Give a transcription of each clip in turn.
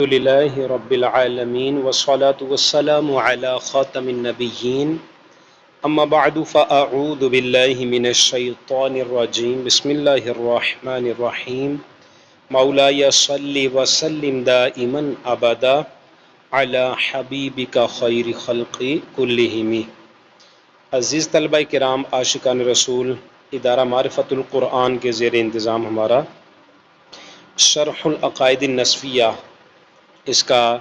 للہ رب العالمین والصلاة والسلام علی خاتم النبیین اما بعد فاعوذ باللہ من الشیطان الرجیم بسم اللہ الرحمن الرحیم مولاي صل وسلم دائما ابدا علی حبیبک خیر خلق کلہم۔ عزیز طلبہ کرام، عاشقان رسول، ادارہ معرفت القرآن کے زیر انتظام ہمارا شرح العقائد النسفیہ، اس کا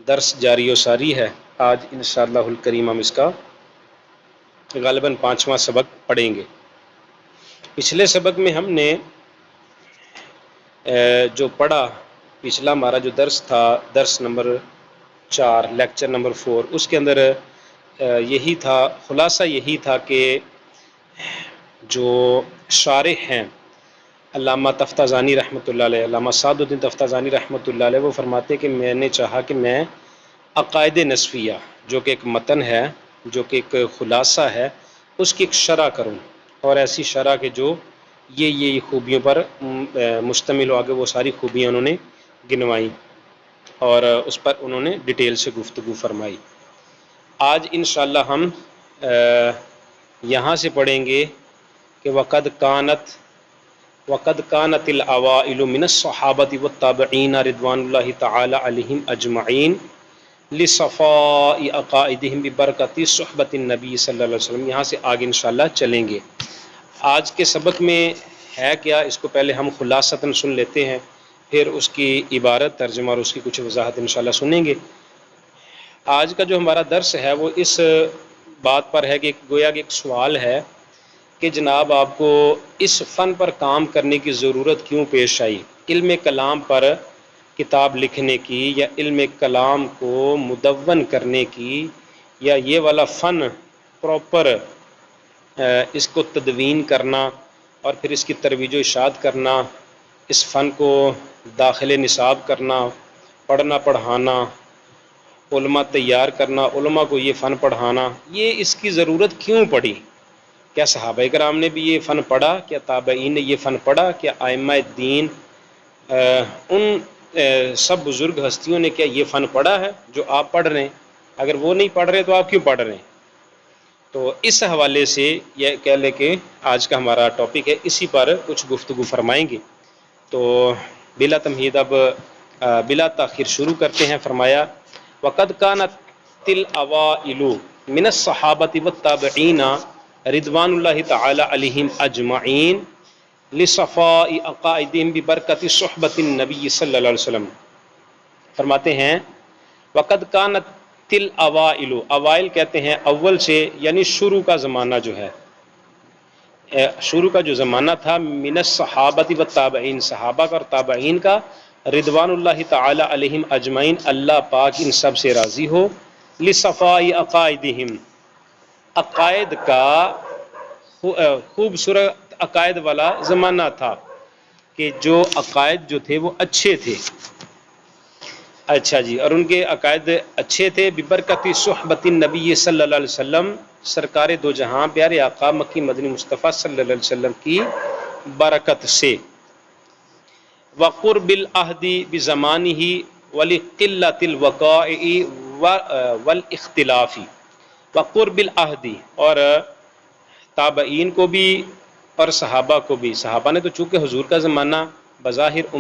درس جاری و ساری ہے۔ آج انشاءاللہ الکریم ہم اس کا غالباً 5واں سبق پڑھیں گے۔ پچھلے سبق میں ہم نے جو پڑھا، پچھلا ہمارا جو درس تھا، درس نمبر 4، لیکچر نمبر 4، اس کے اندر یہی تھا، خلاصہ یہی تھا کہ جو شارح ہیں علامہ تفتازانی رحمۃ اللہ علیہ، علامہ سعد الدین تفتازانی رحمۃ اللہ علیہ، وہ فرماتے کہ میں نے چاہا کہ میں عقائد نسفیہ، جو کہ ایک متن ہے، جو کہ ایک خلاصہ ہے، اس کی ایک شرح کروں، اور ایسی شرح کہ جو یہ خوبیوں پر مشتمل ہو۔ آگے وہ ساری خوبیاں انہوں نے گنوائیں اور اس پر انہوں نے ڈیٹیل سے گفتگو فرمائی۔ آج انشاءاللہ ہم یہاں سے پڑھیں گے کہ وقد كانت الاوائل من الصحابة والتابعین رضوان اللہ تعالی علیہم اجمعین لصفاء عقائدہم ببرکۃ صحبۃ النبی صلی اللہ علیہ وسلم۔ یہاں سے آگے انشاءاللہ چلیں گے۔ آج کے سبق میں ہے کیا، اس کو پہلے ہم خلاصتاً سن لیتے ہیں، پھر اس کی عبارت، ترجمہ اور اس کی کچھ وضاحت انشاءاللہ سنیں گے۔ آج کا جو ہمارا درس ہے وہ اس بات پر ہے کہ گویا کہ ایک سوال ہے کہ جناب آپ کو اس فن پر کام کرنے کی ضرورت کیوں پیش آئی، علم کلام پر کتاب لکھنے کی، یا علم کلام کو مدون کرنے کی، یا یہ والا فن پراپر اس کو تدوین کرنا اور پھر اس کی ترویج و اشاعت کرنا، اس فن کو داخل نصاب کرنا، پڑھنا پڑھانا، علماء تیار کرنا، علماء کو یہ فن پڑھانا، یہ اس کی ضرورت کیوں پڑی؟ کیا صحابہ کرام نے بھی یہ فن پڑھا؟ کیا تابعین نے یہ فن پڑھا؟ کیا ائمہ دین ان سب بزرگ ہستیوں نے کیا یہ فن پڑھا ہے جو آپ پڑھ رہے ہیں؟ اگر وہ نہیں پڑھ رہے تو آپ کیوں پڑھ رہے ہیں؟ تو اس حوالے سے یہ کہہ لیں کہ آج کا ہمارا ٹاپک ہے، اسی پر کچھ گفتگو فرمائیں گے۔ تو بلا تمہید اب بلا تاخیر شروع کرتے ہیں۔ فرمایا وقد كانت الاوائل من الصحابۃ والتابعین رضوان اللہ تعالی علیہم اجمعین لصفاء عقائدہم ببرکۃ صحبۃ النبی صلی اللہ علیہ وسلم۔ فرماتے ہیں وقد كانت الاوائل، اوائل کہتے ہیں اول سے، یعنی شروع کا زمانہ جو ہے، شروع کا جو زمانہ تھا، من الصحابۃ والتابعین، صحابہ کا اور تابعین کا، رضوان اللہ تعالی علیہم اجمعین، اللہ پاک ان سب سے راضی ہو، لصفاء عقائدہم، عقائد کا خوبصورت عقائد والا زمانہ تھا کہ جو عقائد جو تھے وہ اچھے تھے۔ اچھا جی، اور ان کے عقائد اچھے تھے، ببرکت صحبت النبی صلی اللہ علیہ وسلم، سرکار دو جہاں پیارے آقا مکی مدنی مصطفیٰ صلی اللہ علیہ وسلم کی برکت سے، وقرب العہد بزمانہ ولقلۃ الوقائع والاختلاف، وقرب العہد، اور تابعین کو بھی اور صحابہ کو بھی، صحابہ نے تو چونکہ حضور کا زمانہ بظاہر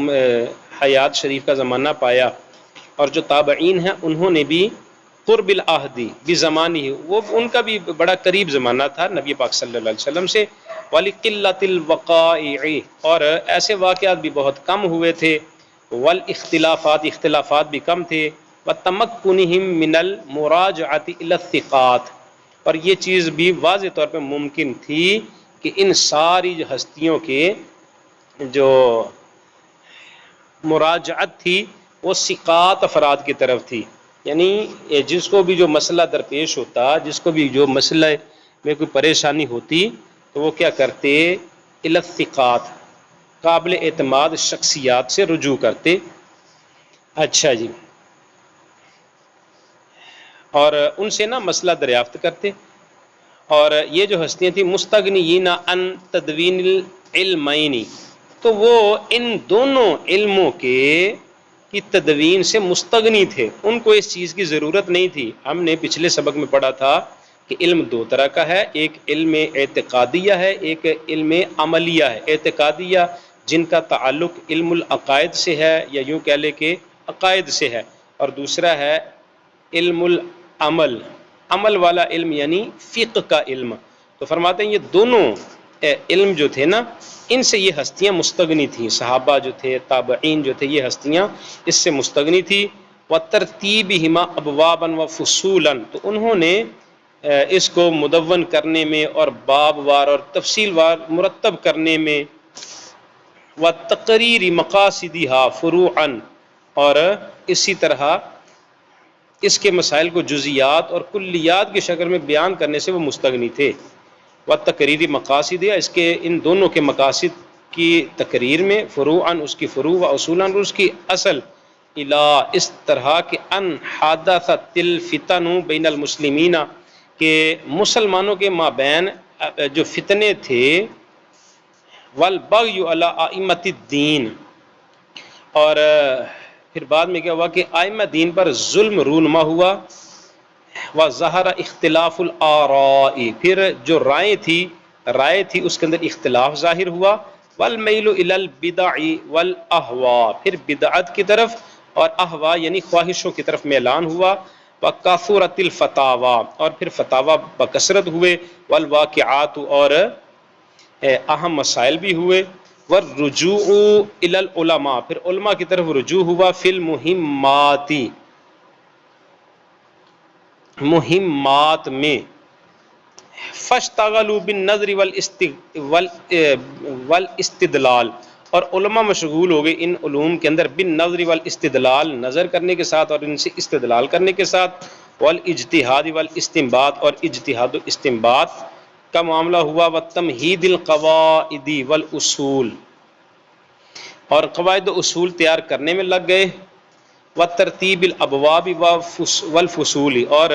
حیات شریف کا زمانہ پایا، اور جو تابعین ہیں انہوں نے بھی قرب العہد بزمانہ، وہ ان کا بھی بڑا قریب زمانہ تھا نبی پاک صلی اللہ علیہ وسلم سے، ولقلۃ الوقائع، اور ایسے واقعات بھی بہت کم ہوئے تھے، والاختلافات، اختلافات بھی کم تھے، وتمکنہم من المراجعۃ الی الثقات، اور یہ چیز بھی واضح طور پہ ممکن تھی کہ ان ساری ہستیوں کے جو مراجعت تھی وہ ثقات افراد کی طرف تھی، یعنی جس کو بھی جو مسئلہ درپیش ہوتا، جس کو بھی جو مسئلہ میں کوئی پریشانی ہوتی تو وہ کیا کرتے، الی الثقات، قابل اعتماد شخصیات سے رجوع کرتے۔ اچھا جی، اور ان سے نا مسئلہ دریافت کرتے، اور یہ جو ہستیاں تھیں مستغنیین عن تدوین العلمین، تو وہ ان دونوں علموں کے کی تدوین سے مستغنی تھے، ان کو اس چیز کی ضرورت نہیں تھی۔ ہم نے پچھلے سبق میں پڑھا تھا کہ علم دو طرح کا ہے، ایک علم اعتقادیہ ہے، ایک علم عملیہ ہے۔ اعتقادیہ جن کا تعلق علم العقائد سے ہے، یا یوں کہہ لے کہ عقائد سے ہے، اور دوسرا ہے علم العمل، عمل والا علم یعنی فقہ کا علم۔ تو فرماتے ہیں یہ دونوں علم جو تھے نا، ان سے یہ ہستیاں مستغنی تھیں، صحابہ جو تھے، تابعین جو تھے، یہ ہستیاں اس سے مستغنی تھی۔ وَتَرْتِيبِهِمَا أَبْوَابًا وَفُصُولًا، تو انہوں نے اس کو مدون کرنے میں اور باب وار اور تفصیل وار مرتب کرنے میں، وَتَقْرِيرِ مَقَاصِدِهَا فُرُوعًا، اور اسی طرح اس کے مسائل کو جزیات اور کلیات کی شکل میں بیان کرنے سے وہ مستغنی تھے۔ وَتَقْرِيرِ مَقَاصِدِهَا، اس کے ان دونوں کے مقاصد کی تقریر میں، فروعاً اس کی فروع، و اصولاً اس کی اصل، الا اس طرح کہ ان حادثت الفتن بین المسلمین، کہ مسلمانوں کے مابین جو فتنے تھے، والبغی علی ائمۃ الدین، اور پھر بعد میں کیا ہوا کہ ائمہ دین پر ظلم رونما ہوا، وظہر اختلاف الآراء، پھر جو رائے تھی اس کے اندر اختلاف ظاہر ہوا، والمیل الی البدع والاہواء، پھر بدعت کی طرف اور اہوا یعنی خواہشوں کی طرف میلان ہوا، وکثرت الفتاوی، اور پھر فتاوی بکثرت ہوئے، والواقعات، اور اہم مسائل بھی ہوئے، والرجوع الی العلماء، پھر علماء کی طرف رجوع ہوا، فی مہمات میں، فاشتغلوا بالنظر والاستدلال، اور علماء مشغول ہو گئے ان علوم کے اندر، بالنظر والاستدلال، نظر کرنے کے ساتھ اور ان سے استدلال کرنے کے ساتھ، والاجتہاد والاستنباط، اور اجتہاد و استنباط کا معاملہ ہوا، وتمہید القواعد والاصول، اور قواعد و اصول تیار کرنے میں لگ گئے، وترتیب الابواب والفصول، اور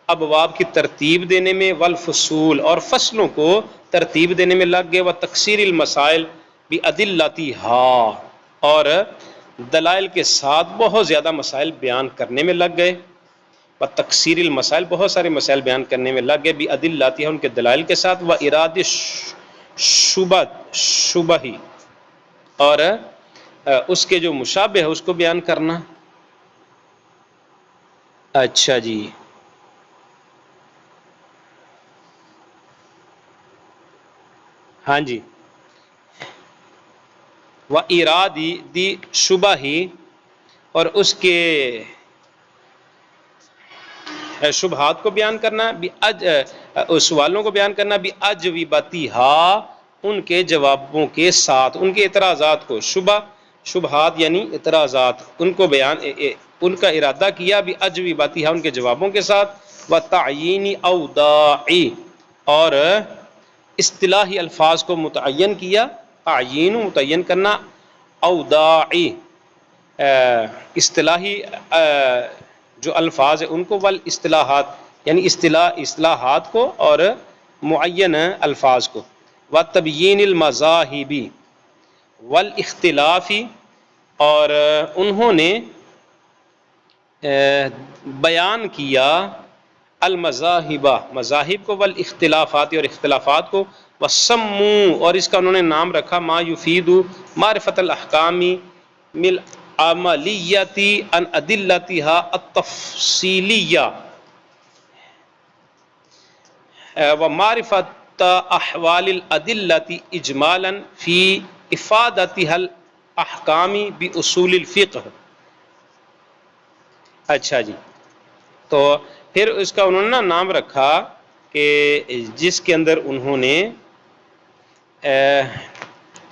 ابواب کی ترتیب دینے میں، والفصول، اور فصلوں کو ترتیب دینے میں لگ گئے، وتکثیر المسائل بأدلتها، اور دلائل کے ساتھ بہت زیادہ مسائل بیان کرنے میں لگ گئے، وتکثیر المسائل، بہت سارے مسائل بیان کرنے میں لگ گئے، بأدلتها، ان کے دلائل کے ساتھ، وإراد شبہ، اور اس کے جو مشابہ ہے اس کو بیان کرنا۔ اچھا جی، ہاں جی، وإراد شبہ، اور اس کے شبہات کو بیان کرنا، سوالوں کو بیان کرنا، بأجوبتها، ان کے جوابوں کے ساتھ، ان کے اعتراضات کو، شبہات یعنی اعتراضات، ان کو بیان، ان کا ارادہ کیا، بأجوبتها، ان کے جوابوں کے ساتھ، وتعیین اوضاع، اور اصطلاحی الفاظ کو متعین کیا، تعیین متعین کرنا، اوضاع اصطلاحی جو الفاظ ہیں ان کو، والاصطلاحات یعنی اصطلاحات کو، اور معین الفاظ کو، وتبیین المذاہب والاختلاف، اور انہوں نے بیان کیا المذاہب، مذاہب کو، والاختلافات، اور اختلافات کو، وسموا، اور اس کا انہوں نے نام رکھا، ما یفید معرفت الاحکام العملیۃ عن ادلتها التفصیلیہ، ومعرفت احوال الادلۃ اجمالا فی افادتها الاحکام باصول الفقہ۔ اچھا جی، تو پھر اس کا انہوں نے نام رکھا کہ جس کے اندر انہوں نے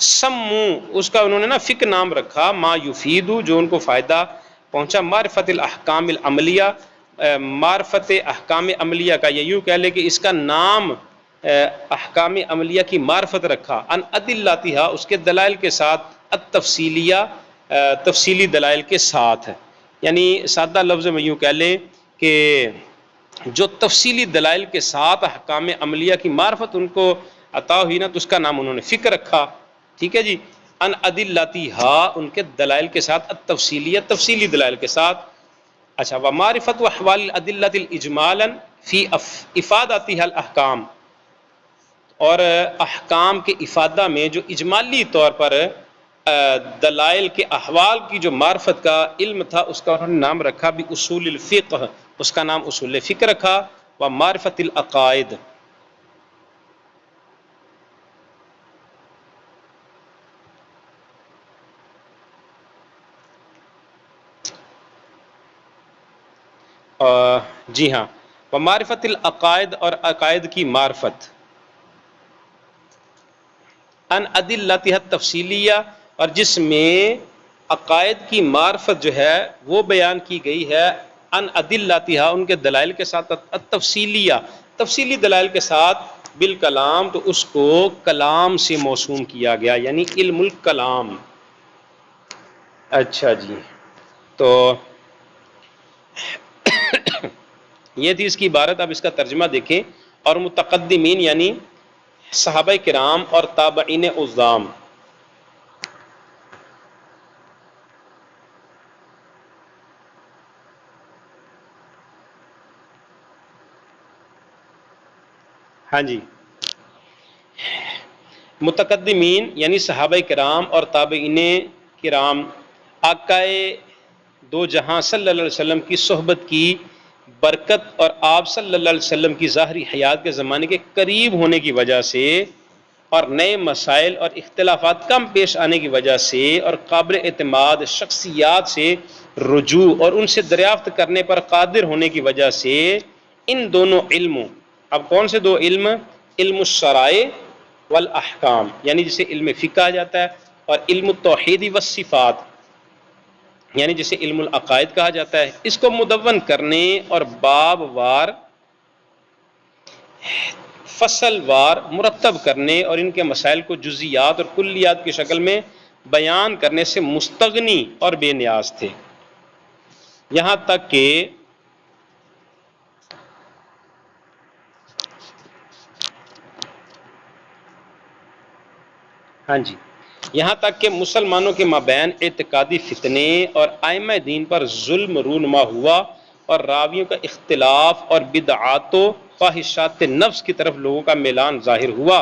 سمو، اس کا انہوں نے فقہ نام رکھا، ما یفید، جو ان کو فائدہ پہنچا، معرفت الاحکام العملیہ، معرفت احکام عملیہ کا، یا یوں کہہ لے کہ اس کا نام احکام عملیہ کی معرفت رکھا، ان ادلتها، اس کے دلائل کے ساتھ، التفصیلیہ، تفصیلی دلائل کے ساتھ، یعنی سادہ لفظ میں یوں کہہ لیں کہ جو تفصیلی دلائل کے ساتھ احکام عملیہ کی معرفت ان کو عطا ہوئی نا، تو اس کا نام انہوں نے فقہ رکھا۔ ٹھیک ہے جی، ان ادلتھا ان کے دلائل کے ساتھ، التفصیلیہ تفصیلی دلائل کے ساتھ. اچھا، ومعرفت احوال الادلۃ اجمالا فی افادتها الاحکام، اور احکام کے افادہ میں جو اجمالی طور پر دلائل کے احوال کی جو معرفت کا علم تھا، اس کا انہوں نے نام رکھا بھی اصول الفقہ، اس کا نام اصول فقہ رکھا. و معرفت العقائد، جی ہاں، و معرفت العقائد، اور عقائد کی معرفت. ان ادلتھا التفصیلیہ، اور جس میں عقائد کی معرفت جو ہے وہ بیان کی گئی ہے ان ادلتھا ان کے دلائل کے ساتھ، التفصیلیہ تفصیلی دلائل کے ساتھ، بالکلام تو اس کو کلام سے موسوم کیا گیا، یعنی علم الکلام. اچھا جی، تو یہ تھی اس کی عبارت. اب اس کا ترجمہ دیکھیں. اور متقدمین یعنی صحابہ کرام اور تابعین عظام، ہاں جی، متقدمین یعنی صحابہ کرام اور تابعین کرام آقائے دو جہاں صلی اللہ علیہ وسلم کی صحبت کی برکت اور آپ صلی اللہ علیہ وسلم کی ظاہری حیات کے زمانے کے قریب ہونے کی وجہ سے، اور نئے مسائل اور اختلافات کم پیش آنے کی وجہ سے، اور قابل اعتماد شخصیات سے رجوع اور ان سے دریافت کرنے پر قادر ہونے کی وجہ سے، ان دونوں علموں، اب کون سے دو علم؟ علم الشرائع والاحکام، یعنی جسے علم فقہ کہا جاتا ہے، اور علم التوحید والصفات، یعنی جسے علم العقائد کہا جاتا ہے، اس کو مدون کرنے اور باب وار فصل وار مرتب کرنے اور ان کے مسائل کو جزیات اور کلیات کی شکل میں بیان کرنے سے مستغنی اور بے نیاز تھے. یہاں تک کہ ہاں جی، یہاں تک کہ مسلمانوں کے مابین اعتقادی فتنے اور ائمہ دین پر ظلم رونما ہوا، اور راویوں کا اختلاف اور بدعات و خواہشات نفس کی طرف لوگوں کا میلان ظاہر ہوا،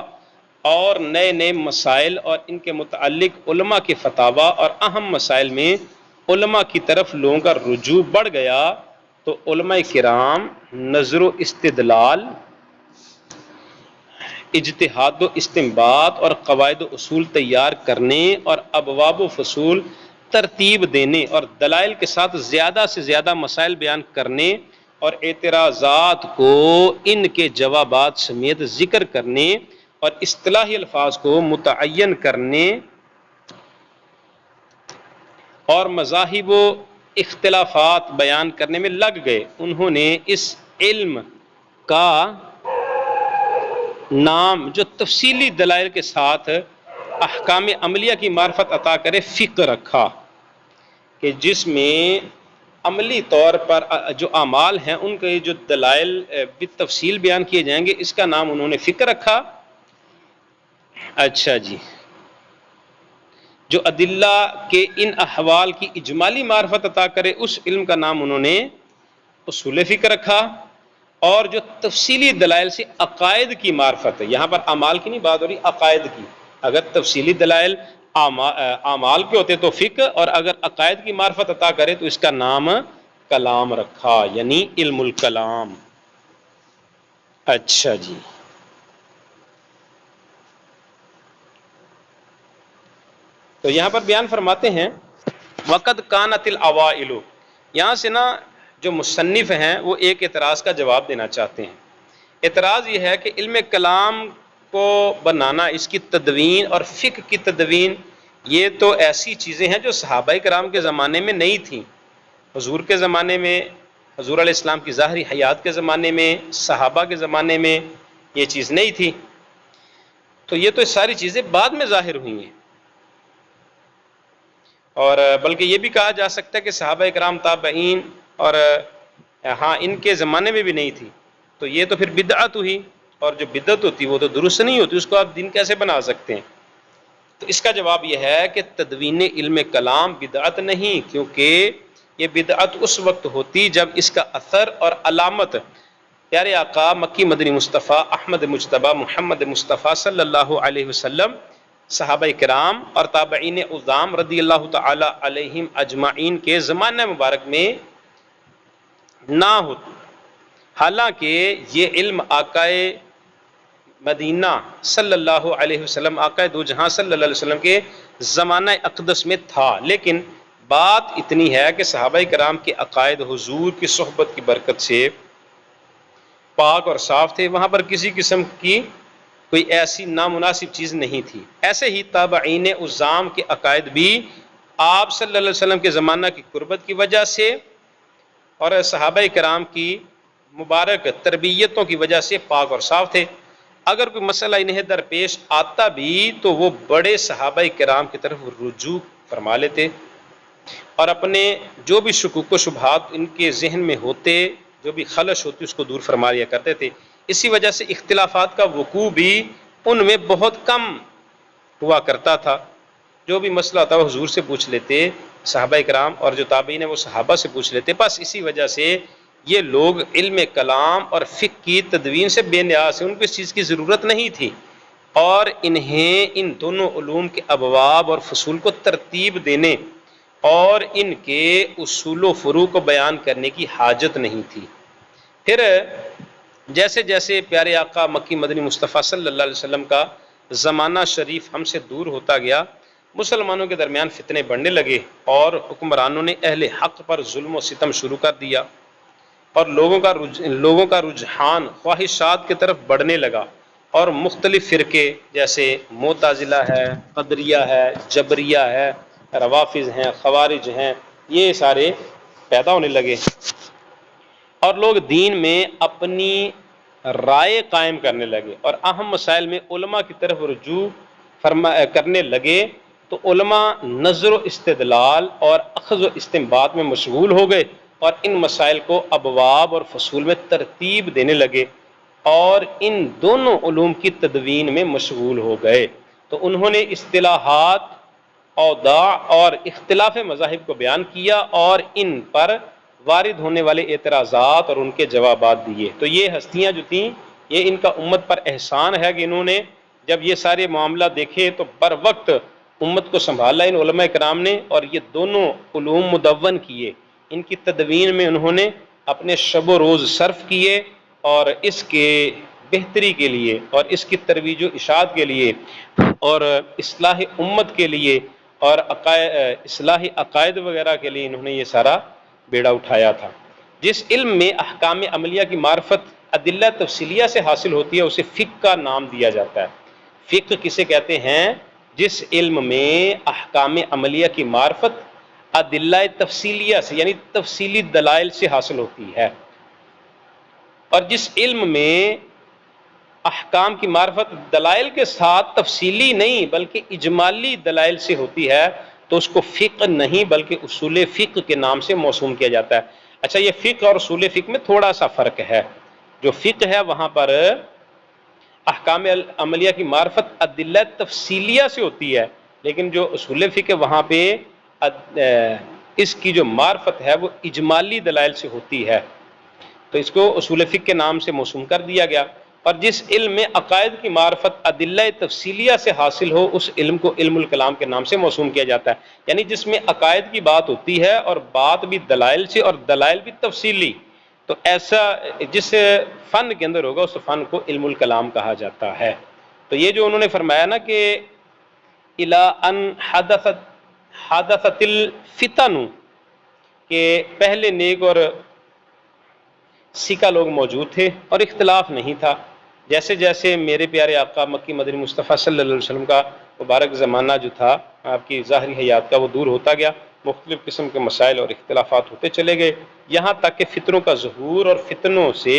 اور نئے نئے مسائل اور ان کے متعلق علماء کے فتاوی اور اہم مسائل میں علماء کی طرف لوگوں کا رجوع بڑھ گیا، تو علماء کرام نظر و استدلال، اجتہاد و استنباط اور قواعد و اصول تیار کرنے اور ابواب و فصول ترتیب دینے اور دلائل کے ساتھ زیادہ سے زیادہ مسائل بیان کرنے اور اعتراضات کو ان کے جوابات سمیت ذکر کرنے اور اصطلاحی الفاظ کو متعین کرنے اور مذاہب و اختلافات بیان کرنے میں لگ گئے. انہوں نے اس علم کا نام جو تفصیلی دلائل کے ساتھ احکام عملیہ کی معرفت عطا کرے فقہ رکھا، کہ جس میں عملی طور پر جو اعمال ہیں ان کے جو دلائل بالتفصیل بیان کیے جائیں گے، اس کا نام انہوں نے فقہ رکھا. اچھا جی، جو ادلہ کے ان احوال کی اجمالی معرفت عطا کرے اس علم کا نام انہوں نے اصول فقہ رکھا. اور جو تفصیلی دلائل سے عقائد کی معرفت ہے، یہاں پر اعمال کی نہیں بات ہو رہی، عقائد کی. اگر تفصیلی دلائل اعمال کے ہوتے تو فقہ، اور اگر عقائد کی معرفت عطا کرے تو اس کا نام کلام رکھا، یعنی علم الکلام. اچھا جی، تو یہاں پر بیان فرماتے ہیں وقد کانت الاوائل، یہاں سے نا جو مصنف ہیں وہ ایک اعتراض کا جواب دینا چاہتے ہیں. اعتراض یہ ہے کہ علم کلام کو بنانا، اس کی تدوین اور فقہ کی تدوین، یہ تو ایسی چیزیں ہیں جو صحابہ کرام کے زمانے میں نہیں تھیں. حضور کے زمانے میں، حضور علیہ السلام کی ظاہری حیات کے زمانے میں، صحابہ کے زمانے میں یہ چیز نہیں تھی. تو یہ تو ساری چیزیں بعد میں ظاہر ہوئی ہیں. اور بلکہ یہ بھی کہا جا سکتا ہے کہ صحابہ کرام تابعین اور ہاں ان کے زمانے میں بھی نہیں تھی. تو یہ تو پھر بدعت ہوئی، اور جو بدعت ہوتی وہ تو درست نہیں ہوتی، اس کو آپ دین کیسے بنا سکتے ہیں؟ تو اس کا جواب یہ ہے کہ تدوین علم کلام بدعت نہیں، کیونکہ یہ بدعت اس وقت ہوتی جب اس کا اثر اور علامت پیارے آقا مکی مدنی مصطفیٰ احمد مجتبیٰ محمد مصطفیٰ صلی اللہ علیہ وسلم، صحابہ کرام اور تابعین اعظام رضی اللہ تعالی علیہم اجمعین کے زمانہ مبارک میں نہ ہو، حالانکہ یہ علم آقائے مدینہ صلی اللہ علیہ وسلم، آقائے دو جہاں صلی اللہ علیہ وسلم کے زمانہ اقدس میں تھا، لیکن بات اتنی ہے کہ صحابہ کرام کے عقائد حضور کی صحبت کی برکت سے پاک اور صاف تھے، وہاں پر کسی قسم کی کوئی ایسی نامناسب چیز نہیں تھی۔ ایسے ہی تابعین اعظام کے عقائد بھی آپ صلی اللہ علیہ وسلم کے زمانہ کی قربت کی وجہ سے اور صحابہ کرام کی مبارک تربیتوں کی وجہ سے پاک اور صاف تھے۔ اگر کوئی مسئلہ انہیں درپیش آتا بھی تو وہ بڑے صحابہ کرام کی طرف رجوع فرما لیتے اور اپنے جو بھی شکوک و شبہات ان کے ذہن میں ہوتے، جو بھی خلش ہوتی، اس کو دور فرما لیا کرتے تھے۔ اسی وجہ سے اختلافات کا وقوع بھی ان میں بہت کم ہوا کرتا تھا۔ جو بھی مسئلہ تھا وہ حضور سے پوچھ لیتے، صحابہ کرام، اور جو تابعین ہیں وہ صحابہ سے پوچھ لیتے۔ بس اسی وجہ سے یہ لوگ علم کلام اور فقہ کی تدوین سے بے نیاز ہیں، ان کو اس چیز کی ضرورت نہیں تھی، اور انہیں ان دونوں علوم کے ابواب اور فصول کو ترتیب دینے اور ان کے اصول و فروع کو بیان کرنے کی حاجت نہیں تھی۔ پھر جیسے جیسے پیارے آقا مکی مدنی مصطفیٰ صلی اللہ علیہ وسلم کا زمانہ شریف ہم سے دور ہوتا گیا، مسلمانوں کے درمیان فتنے بڑھنے لگے اور حکمرانوں نے اہل حق پر ظلم و ستم شروع کر دیا، اور لوگوں کا رجحان خواہشات کی طرف بڑھنے لگا، اور مختلف فرقے جیسے معتزلہ ہے، قدریہ ہے، جبریہ ہے، روافض ہیں، خوارج ہیں، یہ سارے پیدا ہونے لگے، اور لوگ دین میں اپنی رائے قائم کرنے لگے اور اہم مسائل میں علماء کی طرف رجوع کرنے لگے۔ تو علماء نظر و استدلال اور اخذ و استنباط میں مشغول ہو گئے اور ان مسائل کو ابواب اور فصول میں ترتیب دینے لگے اور ان دونوں علوم کی تدوین میں مشغول ہو گئے۔ تو انہوں نے اصطلاحات، اوضاع اور اختلاف مذاہب کو بیان کیا اور ان پر وارد ہونے والے اعتراضات اور ان کے جوابات دیے۔ تو یہ ہستیاں جو تھیں، یہ ان کا امت پر احسان ہے کہ انہوں نے جب یہ سارے معاملہ دیکھے تو بر وقت امت کو سنبھالا ان علماء کرام نے، اور یہ دونوں علوم مدون کیے، ان کی تدوین میں انہوں نے اپنے شب و روز صرف کیے، اور اس کے بہتری کے لیے اور اس کی ترویج و اشاعت کے لیے اور اصلاح امت کے لیے اور اصلاح عقائد وغیرہ کے لیے انہوں نے یہ سارا بیڑا اٹھایا تھا۔ جس علم میں احکام عملیہ کی معرفت ادلہ تفصیلیہ سے حاصل ہوتی ہے اسے فقہ کا نام دیا جاتا ہے۔ فقہ کسے کہتے ہیں؟ جس علم میں احکام عملیہ کی معرفت ادلہ تفصیلیہ سے، یعنی تفصیلی دلائل سے حاصل ہوتی ہے، اور جس علم میں احکام کی معرفت دلائل کے ساتھ تفصیلی نہیں بلکہ اجمالی دلائل سے ہوتی ہے تو اس کو فقہ نہیں بلکہ اصول فقہ کے نام سے موسوم کیا جاتا ہے۔ اچھا، یہ فقہ اور اصول فقہ میں تھوڑا سا فرق ہے۔ جو فقہ ہے وہاں پر احکام عملیہ کی معرفت ادلہ تفصیلیہ سے ہوتی ہے، لیکن جو اصول فقہ وہاں پہ اس کی جو معرفت ہے وہ اجمالی دلائل سے ہوتی ہے، تو اس کو اصول فقہ کے نام سے موسوم کر دیا گیا۔ اور جس علم میں عقائد کی معرفت ادلہ تفصیلیہ سے حاصل ہو اس علم کو علم الکلام کے نام سے موسوم کیا جاتا ہے، یعنی جس میں عقائد کی بات ہوتی ہے اور بات بھی دلائل سے اور دلائل بھی تفصیلی، تو ایسا جس فن کے اندر ہوگا اس فن کو علم الکلام کہا جاتا ہے۔ تو یہ جو انہوں نے فرمایا نا کہ الا ان حدثت الفتن، کہ پہلے نیک اور سکہ لوگ موجود تھے اور اختلاف نہیں تھا، جیسے جیسے میرے پیارے آقا مکی مدنی مصطفیٰ صلی اللہ علیہ وسلم کا مبارک زمانہ جو تھا آپ کی ظاہری حیات کا وہ دور ہوتا گیا، مختلف قسم کے مسائل اور اختلافات ہوتے چلے گئے، یہاں تک کہ فتنوں کا ظہور، اور فتنوں سے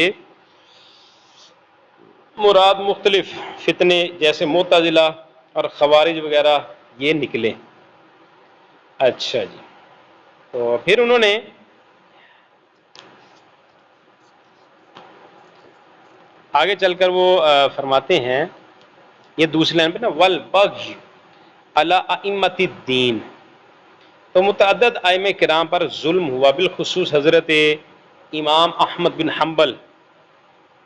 مراد مختلف فتنے جیسے معتزلہ اور خوارج وغیرہ یہ نکلے۔ اچھا جی، تو پھر انہوں نے آگے چل کر وہ فرماتے ہیں، یہ دوسری لائن پہ نا، والبغی علی ائمۃ الدین، تو متعدد ائمہ کرام پر ظلم ہوا، بالخصوص حضرت امام احمد بن حنبل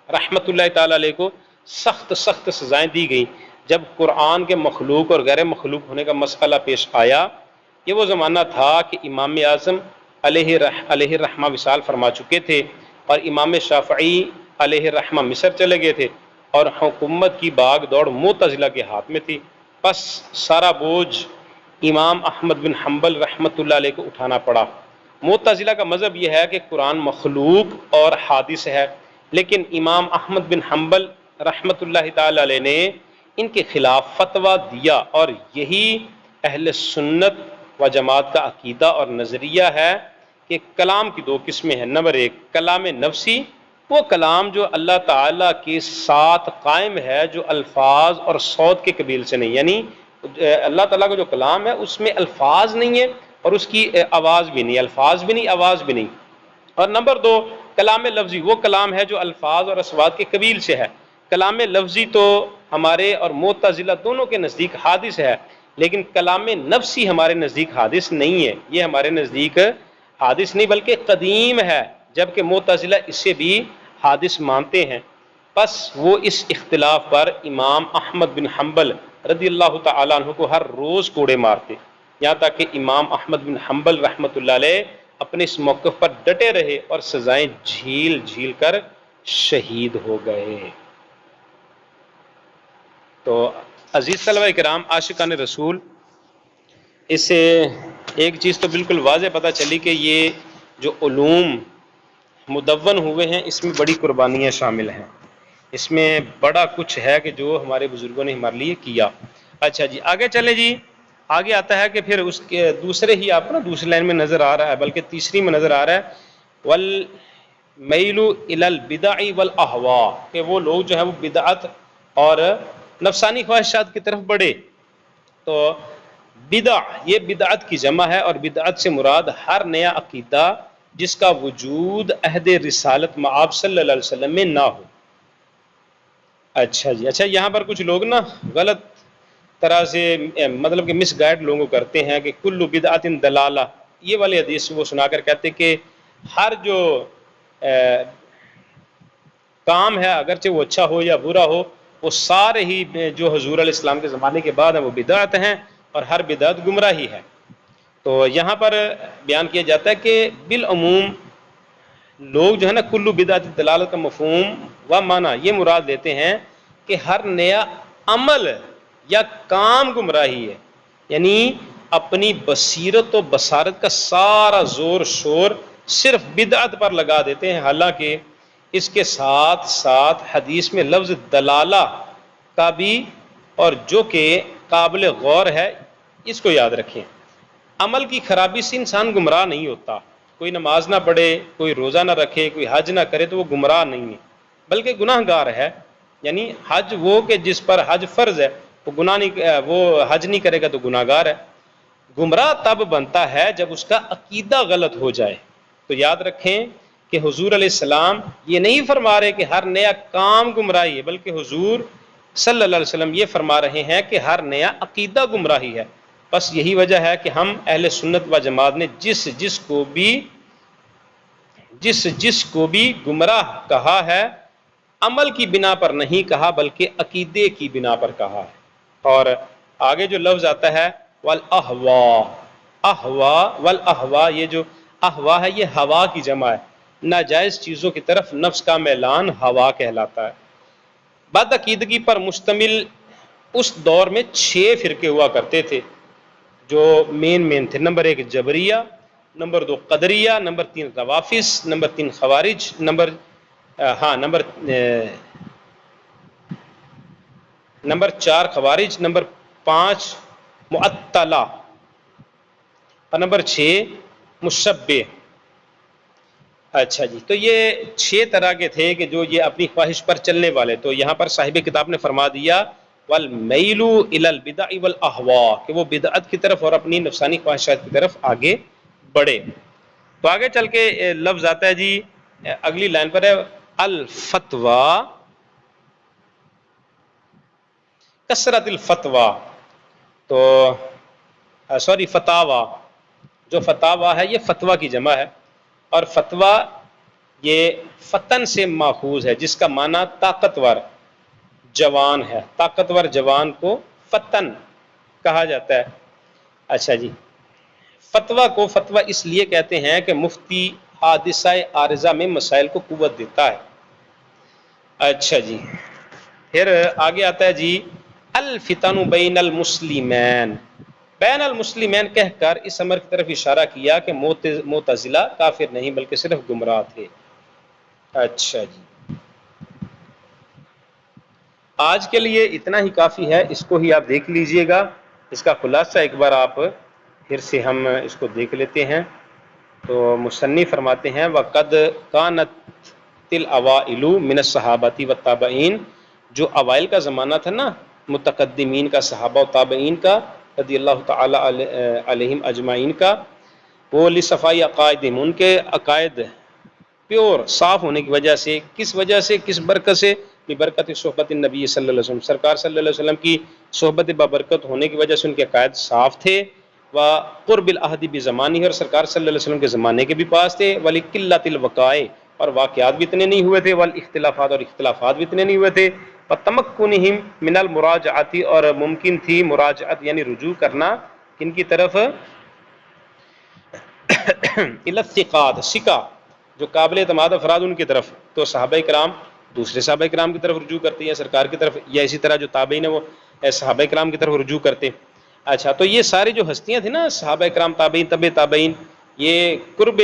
رحمۃ اللہ تعالی علیہ کو سخت سخت سزائیں دی گئیں جب قرآن کے مخلوق اور غیر مخلوق ہونے کا مسئلہ پیش آیا۔ یہ وہ زمانہ تھا کہ امام اعظم علیہ الرحمہ وصال فرما چکے تھے، اور امام شافعی علیہ الرحمہ مصر چلے گئے تھے، اور حکومت کی باغ دوڑ معتزلہ کے ہاتھ میں تھی۔ بس سارا بوجھ امام احمد بن حنبل رحمۃ اللہ علیہ کو اٹھانا پڑا۔ معتزلہ کا مذہب یہ ہے کہ قرآن مخلوق اور حادث ہے، لیکن امام احمد بن حنبل رحمۃ اللہ تعالی علیہ نے ان کے خلاف فتویٰ دیا، اور یہی اہل سنت و جماعت کا عقیدہ اور نظریہ ہے کہ کلام کی دو قسمیں ہیں۔ نمبر ایک، کلام نفسی، وہ کلام جو اللہ تعالیٰ کے ساتھ قائم ہے، جو الفاظ اور صوت کے قبیل سے نہیں، یعنی اللہ تعالیٰ کا جو کلام ہے اس میں الفاظ نہیں ہے اور اس کی آواز بھی نہیں، الفاظ بھی نہیں، آواز بھی نہیں۔ اور نمبر دو، کلام لفظی، وہ کلام ہے جو الفاظ اور اصوات کے قبیل سے ہے۔ کلام لفظی تو ہمارے اور معتزلہ دونوں کے نزدیک حادث ہے، لیکن کلام نفسی ہمارے نزدیک حادث نہیں ہے، یہ ہمارے نزدیک حادث نہیں بلکہ قدیم ہے، جبکہ معتزلہ اسے بھی حادث مانتے ہیں۔ بس وہ اس اختلاف پر امام احمد بن حنبل رضی اللہ تعالیٰ عنہ کو ہر روز کوڑے مارتے، یہاں تک کہ امام احمد بن حنبل رحمۃ اللہ علیہ اپنے اس موقف پر ڈٹے رہے اور سزائیں جھیل جھیل کر شہید ہو گئے۔ تو عزیز طلبہ کرام، عاشقان رسول، اس سے ایک چیز تو بالکل واضح پتہ چلی کہ یہ جو علوم مدون ہوئے ہیں اس میں بڑی قربانیاں شامل ہیں، اس میں بڑا کچھ ہے کہ جو ہمارے بزرگوں نے ہمارے لیے کیا۔ اچھا جی، آگے چلے جی، آگے آتا ہے کہ پھر اس کے دوسرے ہی آپ کو نا دوسری لائن میں نظر آ رہا ہے، بلکہ تیسری میں نظر آ رہا ہے، والمیل الی البدع والاہواء، کہ وہ لوگ جو ہے وہ بدعت اور نفسانی خواہشات کی طرف بڑھے۔ تو بدع، یہ بدعت کی جمع ہے، اور بدعت سے مراد ہر نیا عقیدہ جس کا وجود عہد رسالت مآب صلی اللہ علیہ وسلم میں نہ ہو۔ اچھا جی، اچھا یہاں پر کچھ لوگ نا غلط طرح سے مطلب کہ مس گائیڈ لوگوں کو کرتے ہیں کہ کل بدعت دلالہ، یہ والی حدیث وہ سنا کر کہتے کہ ہر جو کام ہے اگرچہ وہ اچھا ہو یا برا ہو، وہ سارے ہی جو حضور علیہ السلام کے زمانے کے بعد ہیں وہ بدعت ہیں، اور ہر بدعت گمراہی ہے۔ تو یہاں پر بیان کیا جاتا ہے کہ بالعموم لوگ جو ہے نا کلو بدعت دلالت کا مفہوم و معنی یہ مراد دیتے ہیں کہ ہر نیا عمل یا کام گمراہی ہے، یعنی اپنی بصیرت و بصارت کا سارا زور شور صرف بدعت پر لگا دیتے ہیں، حالانکہ اس کے ساتھ ساتھ حدیث میں لفظ دلالہ کا بھی، اور جو کہ قابل غور ہے، اس کو یاد رکھیں۔ عمل کی خرابی سے انسان گمراہ نہیں ہوتا، کوئی نماز نہ پڑھے، کوئی روزہ نہ رکھے، کوئی حج نہ کرے تو وہ گمراہ نہیں ہے، بلکہ گناہ گار ہے۔ یعنی حج وہ کہ جس پر حج فرض ہے وہ گناہ نہیں، وہ حج نہیں کرے گا تو گناہ گار ہے۔ گمراہ تب بنتا ہے جب اس کا عقیدہ غلط ہو جائے۔ تو یاد رکھیں کہ حضور علیہ السلام یہ نہیں فرما رہے کہ ہر نیا کام گمراہی ہے، بلکہ حضور صلی اللہ علیہ وسلم یہ فرما رہے ہیں کہ ہر نیا عقیدہ گمراہی ہے۔ بس یہی وجہ ہے کہ ہم اہل سنت و جماعت نے جس جس کو بھی گمراہ کہا ہے، عمل کی بنا پر نہیں کہا بلکہ عقیدے کی بنا پر کہا ہے۔ اور آگے جو لفظ آتا ہے والاہوا، اہوا والاہوا، یہ جو اہوا ہے یہ ہوا کی جمع ہے، ناجائز چیزوں کی طرف نفس کا میلان ہوا کہلاتا ہے۔ بد عقیدگی پر مشتمل اس دور میں 6 فرقے ہوا کرتے تھے جو مین تھے۔ Number 1 Jabariya, number 2 قدریہ، number 3 روافض، number 3 خوارج، نمبر 4 خوارج، نمبر 5 معطلہ، اور نمبر 6 مشبہ۔ اچھا جی، تو یہ 6 طرح کے تھے کہ جو یہ اپنی خواہش پر چلنے والے۔ تو یہاں پر صاحب کتاب نے فرما دیا والمیل الی البدع والاہواء، کہ وہ بدعت کی طرف اور اپنی نفسانی خواہشات کی طرف آگے بڑھے۔ تو آگے چل کے لفظ آتا ہے جی، اگلی لائن پر ہے الفتوی، کثرت الفتوی۔ تو سوری فتاوا، جو فتاوا ہے یہ فتویٰ کی جمع ہے، اور فتویٰ یہ فتن سے ماخوذ ہے، جس کا معنی طاقتور جوان ہے، طاقتور جوان کو فتن کہا جاتا ہے۔ اچھا جی، فتویٰ کو فتویٰ اس لیے کہتے ہیں کہ مفتی حادثہ عارضہ میں مسائل کو قوت دیتا ہے۔ اچھا جی، پھر آگے آتا ہے جی الفتن بین المسلمین، بین المسلمین کہہ کر اس امر کی طرف اشارہ کیا کہ معتزلہ کافر نہیں بلکہ صرف گمراہ تھے۔ اچھا جی، آج کے لیے اتنا ہی کافی ہے، اس کو ہی آپ دیکھ لیجئے گا، اس کا خلاصہ ایک بار آپ پھر سے ہم اس کو دیکھ لیتے ہیں۔ تو مصنف فرماتے ہیں وَقَدْ كَانَتِ الْأَوَائِلُ مِنَ الصَّحَابَةِ وَالتَّابِعِينَ، جو اوائل کا زمانہ تھا نا متقدمین کا، صحابہ و تابعین کا رضی اللہ تعالی علیہم اجمعین کا، وہ لصفائی عقائدہم، ان کے عقائد پیور صاف ہونے کی وجہ سے، کس وجہ سے، کس برکت سے، ببرکت صحبت النبی صلی اللہ علیہ وسلم، سرکار صلی اللہ علیہ وسلم کی صحبت بابرکت ہونے کی وجہ سے ان کے عقائد صاف تھے، وقرب العہد بزمانہ، اور سرکار صلی اللہ علیہ وسلم کے زمانے کے بھی پاس تھے، ولقلۃ الوقائع، اور واقعات بھی اتنے نہیں ہوئے تھے، والاختلافات، اور اختلافات بھی اتنے نہیں ہوئے تھے، وتمکنہم من المراجعۃ، اور ممکن تھی مراجعت یعنی رجوع کرنا کن کی طرف، الی الثقات، ثقہ جو قابل اعتماد افراد ان کی طرف، تو صحابہ کرام دوسرے صحابہ کرام کی طرف رجوع کرتے ہیں سرکار کی طرف، یا اسی طرح جو تابعین ہیں وہ صحابہ کرام کی طرف رجوع کرتے۔ اچھا، تو یہ ساری جو ہستیاں تھیں نا، صحابہ کرام، تابعین، تبع تابعین، یہ قرب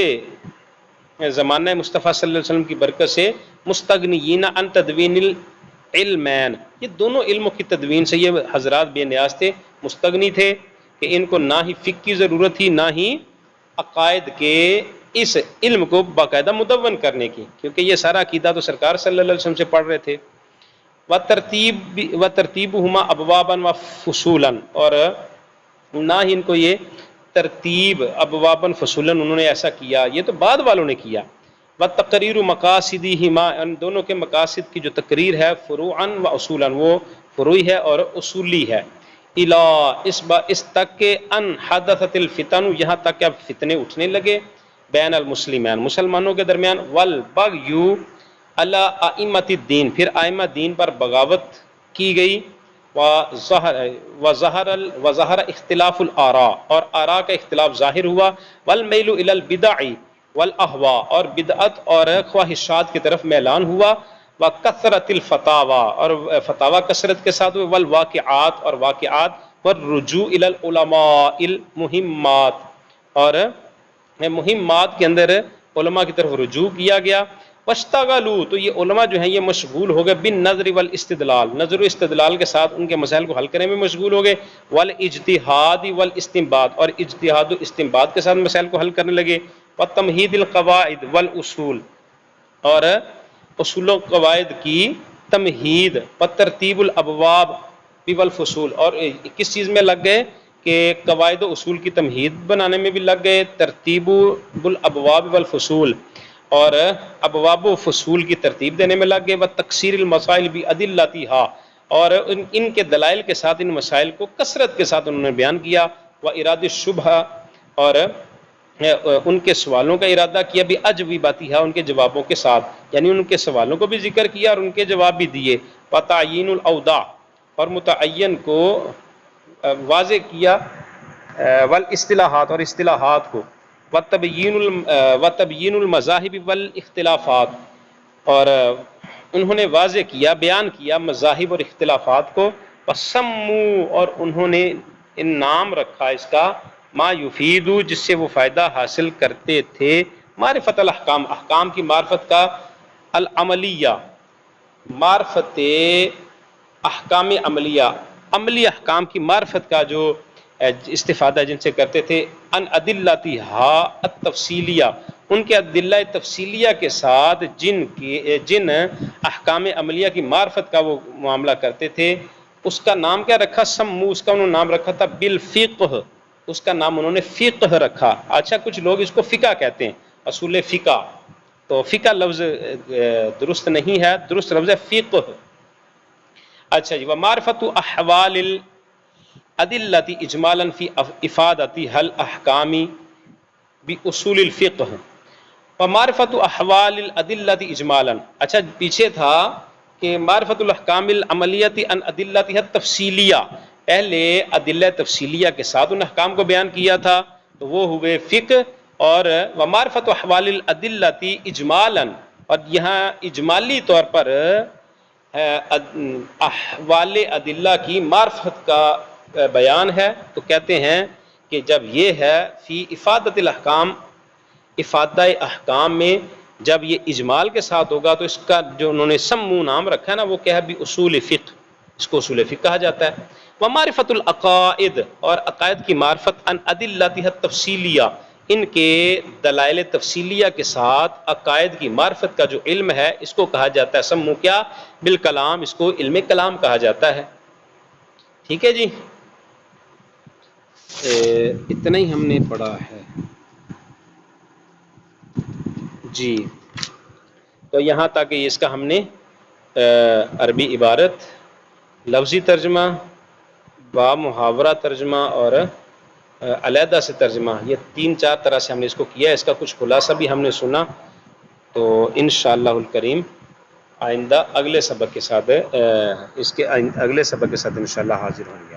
زمانہ مصطفیٰ صلی اللہ علیہ وسلم کی برکت سے مستغنیین عن تدوین العلمین، یہ دونوں علموں کی تدوین سے یہ حضرات بے نیاز تھے، مستغنی تھے، کہ ان کو نہ ہی فقہ کی ضرورت تھی، نہ ہی عقائد کے اس علم کو باقاعدہ مدون کرنے کی، کیونکہ یہ سارا عقیدہ تو سرکار صلی اللہ علیہ وسلم سے پڑھ رہے تھے۔ وترتیبہما ابوابا وفصولا، اور نہ ہی ان کو یہ ترتیب ابوابا فصولا انہوں نے ایسا کیا، یہ تو بعد والوں نے کیا۔ وتقریر مقاصدہما، ان دونوں کے مقاصد کی جو تقریر ہے، فروعا و اصولا، وہ فروعی ہے اور اصولی ہے، اس تک کہ ان حدثت الفتن، یہاں تک کہ اب فتنے اٹھنے لگے، بین المسلمین، مسلمانوں کے درمیان، والبغی علی ائمۃ الدین، پھر ائمہ دین پر بغاوت کی گئی، وظہر اختلاف الآراء، اور آراء کا اختلاف ظاہر ہوا، والمیل الی البدع والاہواء، اور بدعت اور خواہشات کی طرف میلان ہوا، وکثرت الفتاوی، اور فتاوی کثرت کے ساتھ ہوئے، والواقعات، اور واقعات، والرجوع الی العلماء المہمات، اور مہمات کے اندر علماء کی طرف رجوع کیا گیا، واشتغلوا، تو یہ علماء جو ہیں یہ مشغول ہو گئے، بالنظر والاستدلال، نظر و استدلال کے ساتھ ان کے مسائل کو حل کرنے میں مشغول ہو گئے، والاجتہاد والاستنباط، اور اجتہاد و استنباط کے ساتھ مسائل کو حل کرنے لگے، وتمہید القواعد والاصول، اور اصول و قواعد کی تمہید، وترتیب الابواب والفصول، اور کس چیز میں لگ گئے کہ قواعد و اصول کی تمہید بنانے میں بھی لگ گئے، ترتیب الابواب والفصول، اور ابواب و فصول کی ترتیب دینے میں لگ گئے، وتکثیر المسائل بادلتھا، اور ان کے دلائل کے ساتھ ان مسائل کو کثرت کے ساتھ انہوں نے بیان کیا، واراد الشبہ، اور ان کے سوالوں کا ارادہ کیا، بھی اجوبتھا، ان کے جوابوں کے ساتھ، یعنی ان کے سوالوں کو بھی ذکر کیا اور ان کے جواب بھی دیے، وتعیین الاوضاع، اور متعین کو واضح کیا، والاصطلاحات، اور اصطلاحات کو، وتبیین المذاہب والاختلافات، اور انہوں نے واضح کیا، بیان کیا مذاہب اور اختلافات کو، وسموا، اور انہوں نے نام رکھا اس کا، ما یفید، جس سے وہ فائدہ حاصل کرتے تھے، معرفت الاحکام، احکام کی معرفت کا، العملیہ، معرفت احکام عملیہ، عملی احکام کی معرفت کا جو استفادہ جن سے کرتے تھے، ان ادلتھا التفصیلیہ، ان کے ادلہ تفصیلیہ کے ساتھ جن احکام عملیہ کی معرفت کا وہ معاملہ کرتے تھے، اس کا نام کیا رکھا، سمو، اس کا انہوں نے نام رکھا تھا بالفقہ، اس کا نام انہوں نے فقہ رکھا۔ اچھا، کچھ لوگ اس کو فقہ کہتے ہیں، اصول فقہ، تو فقہ لفظ درست نہیں ہے، درست لفظ ہے فقہ۔ اچھا جی، ومعرفت احوال ادلتی اجمالا فی افادتی حل احکامی باصول الفقہ ومعرفت احوال الادلۃ اجمالا. اچھا پیچھے تھا کہ معرفت الاحکام العملیتی ان ادلتها التفصیلیہ، پہلے ادلہ تفصیلیہ کے ساتھ ان احکام کو بیان کیا تھا تو وہ ہوئے فقہ، اور ومعرفت احوال الادلۃ اجمالا، اور یہاں اجمالی طور پر احوال ادلہ کی معرفت کا بیان ہے. تو کہتے ہیں کہ جب یہ ہے فی افادت الاحکام، افادہ احکام میں جب یہ اجمال کے ساتھ ہوگا تو اس کا جو انہوں نے سمو نام رکھا ہے نا وہ کیا ہے بھی اصول فقہ، اس کو اصول فقہ کہا جاتا ہے. ومعرفت العقائد، اور عقائد کی معرفت ان ادلتها التفصیلیہ، ان کے دلائل تفصیلیہ کے ساتھ عقائد کی معرفت کا جو علم ہے اس کو کہا جاتا ہے سمو کیا بالکلام، اس کو علم کلام کہا جاتا ہے. ٹھیک ہے جی، اتنا ہی ہم نے پڑھا ہے جی. تو یہاں تک اس کا ہم نے عربی عبارت، لفظی ترجمہ، با محاورہ ترجمہ اور علیحدہ سے ترجمہ، یہ 3-4 طرح سے ہم نے اس کو کیا ہے. اس کا کچھ خلاصہ بھی ہم نے سنا. تو انشاءاللہ الکریم آئندہ اگلے سبق کے ساتھ اس کے اگلے سبق کے ساتھ انشاءاللہ حاضر ہوں گے.